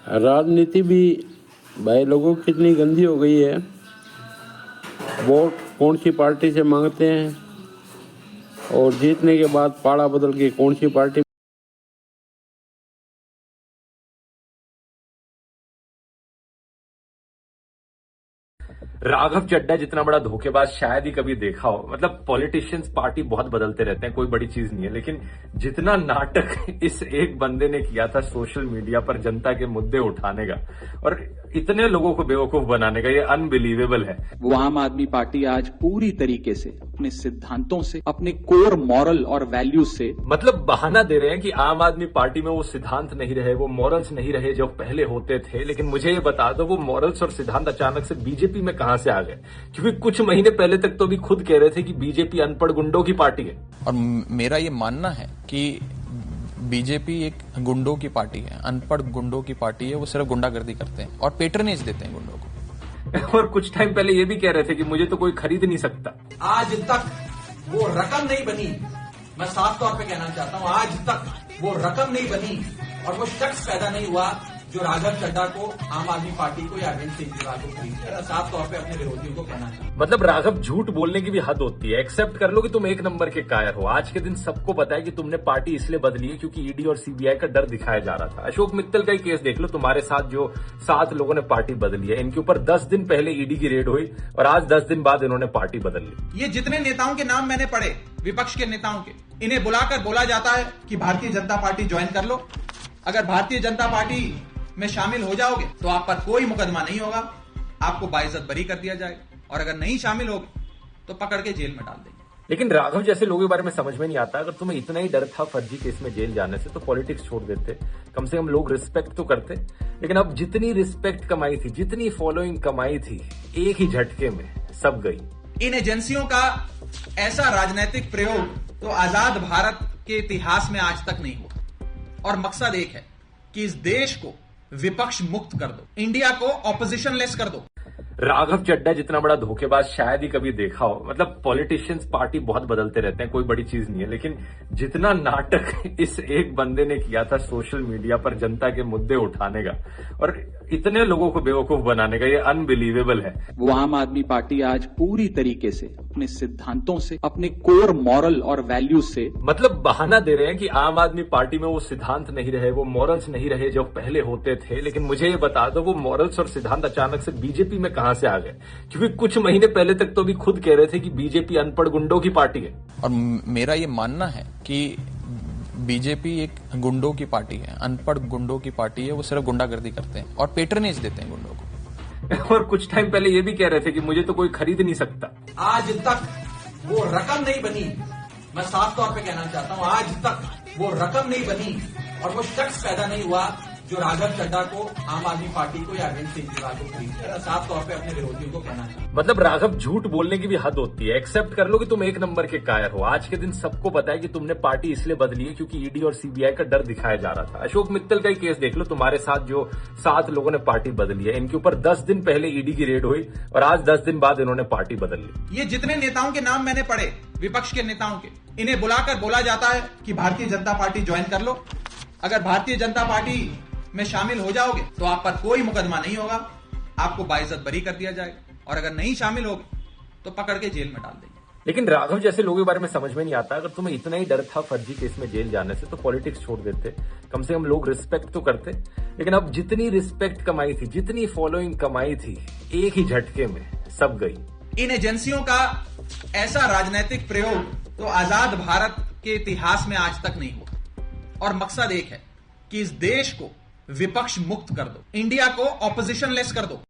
राजनीति भी भाई लोगों की कितनी गंदी हो गई है। वोट कौन सी पार्टी से मांगते हैं और जीतने के बाद पाड़ा बदल के कौन सी पार्टी। राघव चड्ढा जितना बड़ा धोखेबाज शायद ही कभी देखा हो। मतलब पॉलिटिशियंस पार्टी बहुत बदलते रहते हैं, कोई बड़ी चीज नहीं है, लेकिन जितना नाटक इस एक बंदे ने किया था सोशल मीडिया पर जनता के मुद्दे उठाने का और इतने लोगों को बेवकूफ बनाने का, ये अनबिलीवेबल है। वो आम आदमी पार्टी आज पूरी तरीके से अपने सिद्धांतों से, अपने कोर मॉरल और वैल्यूज से, मतलब बहाना दे रहे हैं कि आम आदमी पार्टी में वो सिद्धांत नहीं रहे, वो मॉरल्स नहीं रहे जो पहले होते थे। लेकिन मुझे ये बता दो, वो मॉरल्स और सिद्धांत अचानक से बीजेपी में कहां से आ गए? क्योंकि कुछ महीने पहले तक तो भी खुद कह रहे थे कि बीजेपी अनपढ़ गुंडों की पार्टी है। और मेरा ये मानना है कि बीजेपी एक गुंडों की पार्टी है, अनपढ़ गुंडों की पार्टी है। वो सिर्फ गुंडागर्दी करते हैं और पेट्रनेज देते हैं गुंडों को। और कुछ टाइम पहले ये भी कह रहे थे कि मुझे तो कोई खरीद नहीं सकता। आज तक वो रकम नहीं बनी, मैं साफ तौर पे कहना चाहता हूं, आज तक वो रकम नहीं बनी और वो शख्स पैदा नहीं हुआ जो राघव चड्ढा को, आम आदमी पार्टी को या अरविंद केजरीवाल को खरीद। साफ तौर पे अपने विरोधियों को कहना चाहता हूं। मतलब राघव, झूठ बोलने की भी हद होती है। एक्सेप्ट कर लो कि तुम एक नंबर के कायर हो। आज के दिन सबको पता है कि तुमने पार्टी इसलिए बदली है क्योंकि ईडी और सीबीआई का डर दिखाया जा रहा था। अशोक मित्तल का ही केस देख लो, तुम्हारे साथ जो 7 लोगों ने पार्टी बदली है, इनके ऊपर 10 दिन पहले ईडी की रेड हुई और आज 10 दिन बाद इन्होंने पार्टी बदल ली। ये जितने नेताओं के नाम मैंने पढ़े, विपक्ष के नेताओं के, इन्हें बुलाकर बोला जाता है कि भारतीय जनता पार्टी ज्वाइन कर लो। अगर भारतीय जनता पार्टी में शामिल हो जाओगे तो आप पर कोई मुकदमा नहीं होगा, आपको बाइज्जत बरी कर दिया जाएगा, और अगर नहीं शामिल होगे तो पकड़ के जेल में डाल देंगे। लेकिन राघव जैसे लोगों के बारे में समझ में नहीं आता। अगर तुम्हें इतना ही डर था फर्जी केस में जेल जाने से तो पॉलिटिक्स छोड़ देते, कम से कम लोग रिस्पेक्ट तो करते। लेकिन अब जितनी रिस्पेक्ट कमाई थी, जितनी फॉलोइंग कमाई थी, एक ही झटके में सब गई। इन एजेंसियों का ऐसा राजनीतिक प्रयोग तो आजाद भारत के इतिहास में आज तक नहीं हुआ, और मकसद एक है कि इस देश को विपक्ष मुक्त कर दो, इंडिया को ऑपोजिशन लेस कर दो। राघव चड्ढा जितना बड़ा धोखेबाज शायद ही कभी देखा हो। मतलब पॉलिटिशियंस पार्टी बहुत बदलते रहते हैं, कोई बड़ी चीज नहीं है, लेकिन जितना नाटक इस एक बंदे ने किया था सोशल मीडिया पर जनता के मुद्दे उठाने का और इतने लोगों को बेवकूफ बनाने का, ये अनबिलीवेबल है। वो आम आदमी पार्टी आज पूरी तरीके से अपने सिद्धांतों से, अपने कोर मॉरल और वैल्यूज से, मतलब बहाना दे रहे हैं कि आम आदमी पार्टी में वो सिद्धांत नहीं रहे, वो मॉरल्स नहीं रहे जो पहले होते थे। लेकिन मुझे ये बता दो, वो मॉरल्स और सिद्धांत अचानक से बीजेपी में कहां से आ गए? क्योंकि कुछ महीने पहले तक तो भी खुद कह रहे थे कि बीजेपी अनपढ़ गुंडों की पार्टी है। और मेरा ये मानना है कि बीजेपी एक गुंडों की पार्टी है, अनपढ़ गुंडों की पार्टी है। वो सिर्फ गुंडागर्दी करते हैं और पेट्रनेज देते हैं गुंडों को। और कुछ टाइम पहले ये भी कह रहे थे कि मुझे तो कोई खरीद नहीं सकता। आज तक वो रकम नहीं बनी, मैं साफ तौर पे कहना चाहता हूं, आज तक वो रकम नहीं बनी और वो शख्स पैदा नहीं हुआ जो राघव चड्ढा को, आम आदमी पार्टी को या अरविंद केजरीवाल को खरीद। साफ तौर पे अपने विरोधियों को कहना चाहता हूं। मतलब राघव, झूठ बोलने की भी हद होती है। एक्सेप्ट कर लो कि तुम एक नंबर के कायर हो। आज के दिन सबको पता है कि तुमने पार्टी इसलिए बदली है क्योंकि ईडी और सीबीआई का डर दिखाया जा रहा था। अशोक मित्तल का ही केस देख लो, तुम्हारे साथ जो 7 लोगों ने पार्टी बदली है, इनके ऊपर 10 दिन पहले ईडी की रेड हुई और आज 10 दिन बाद इन्होंने पार्टी बदल ली। ये जितने नेताओं के नाम मैंने पढ़े, विपक्ष के नेताओं के, इन्हें बुलाकर बोला जाता है कि भारतीय जनता पार्टी ज्वाइन कर लो। अगर भारतीय जनता पार्टी में शामिल हो जाओगे तो आप पर कोई मुकदमा नहीं होगा, आपको बाइज्जत बरी कर दिया जाएगा, और अगर नहीं शामिल होगे तो पकड़ के जेल में डाल देंगे। लेकिन राघव जैसे लोगों के बारे में समझ में नहीं आता। अगर तुम्हें इतना ही डर था फर्जी केस में जेल जाने से तो पॉलिटिक्स छोड़ देते, कम से कम लोग रिस्पेक्ट तो करते। लेकिन अब जितनी रिस्पेक्ट कमाई थी, जितनी फॉलोइंग कमाई थी, एक ही झटके में सब गई। इन एजेंसियों का ऐसा राजनीतिक प्रयोग तो आजाद भारत के इतिहास में आज तक नहीं हुआ, और मकसद एक है कि इस देश को विपक्ष मुक्त कर दो, इंडिया को ऑपोजिशन लेस कर दो।